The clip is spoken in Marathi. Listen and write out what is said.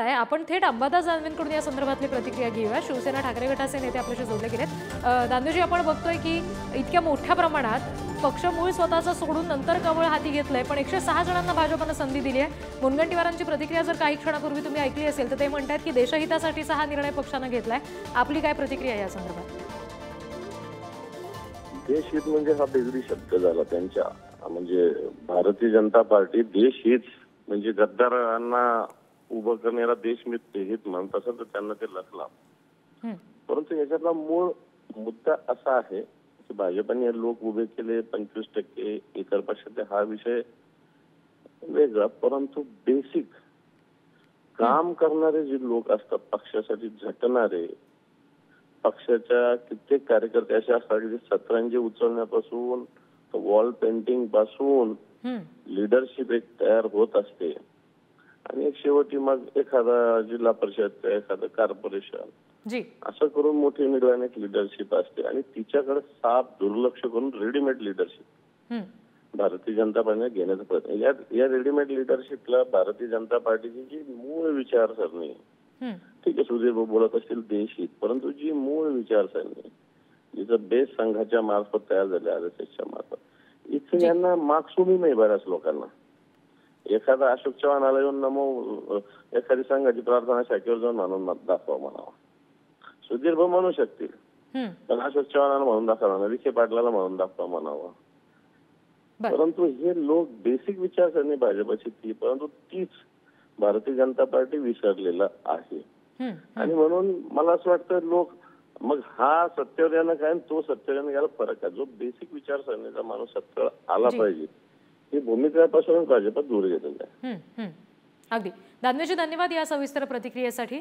म्हणताय आपण थेट अंबादास दानवेंकडून या संदर्भातली प्रतिक्रिया घेऊया। शिवसेना ठाकरे गटाचे नेते आपल्याशी जोडले गेलेत। दानवेजी, आपण बघतोय की इतक्या मोठ्या प्रमाणात पक्ष मूळ स्वतःचा सोडून नंतर कवळ हाती घेतलंय, पण 106 जणांना भाजपने संधी दिली आहे। मुनगंटीवारांची प्रतिक्रिया जर काही क्षणापूर्वी तुम्ही ऐकली असेल तर ते म्हणतात की देशहितासाठीचा हा निर्णय पक्षाने घेतलाय। आपली काय प्रतिक्रिया या संदर्भात? देशहित म्हणजे हा बेगडी शब्द झाला त्यांच्या, म्हणजे भारतीय जनता पार्टी देशहित म्हणजे गद्दारांना उभं करणारा देशहित म्हणत असेल तर त्यांना ते लसला। परंतु याच्यातला मूळ मुद्दा असा आहे की भाजपने लोक उभे केले 25%, इतर पक्षाचे हा विषय वेगळा, परंतु बेसिक काम करणारे जे लोक असतात, पक्षासाठी झटणारे, पक्षाच्या कित्येक कार्यकर्ते असे असतात की सतरंजी उचलण्यापासून वॉल पेंटिंग पासून लीडरशिप एक तयार होत असते आणि एक शेवटी मग एखादा जिल्हा परिषद, एखादं कॉर्पोरेशन असं करून मोठी मिळवून एक लीडरशिप असते आणि तिच्याकडे साफ दुर्लक्ष करून रेडीमेड लिडरशिप भारतीय जनता पार्टीने घेण्याचा प्रयत्न। या रेडीमेड लिडरशिपला भारतीय जनता पार्टीची जी मूळ विचारसरणी, ठीक आहे सुधीर बोलत असतील देशहित, परंतु जी मूळ विचारसरणी जिचं बेस संघाच्या मार्फत तयार झाले, RSSच्या मार्फत, इथे यांना मार्क्सुमी नाही बऱ्याच लोकांना। एखादा अशोक चव्हाण आला येऊन नमो एखादी संघाची प्रार्थना शाखेवर जाऊन म्हणून दाखवा म्हणावा, सुधीर भाऊ म्हणू शकतील, पण अशोक चव्हाणाला म्हणून दाखवा, विखे पाटलाला म्हणून दाखवा म्हणावा। परंतु हे लोक बेसिक विचारसरणी भाजपची ती, परंतु तीच भारतीय जनता पार्टी विसरलेला आहे। आणि म्हणून मला असं वाटतं लोक मग हा सत्तेवर येणं काय, तो सत्तेवर येणं याला फरक आहे। जो बेसिक विचारसरणीचा माणूस सत्तेवर आला पाहिजे ही भूमिकेपासून भाजप दूर गेलेला आहे। अगदी दानवेजी, धन्यवाद या सविस्तर प्रतिक्रियेसाठी।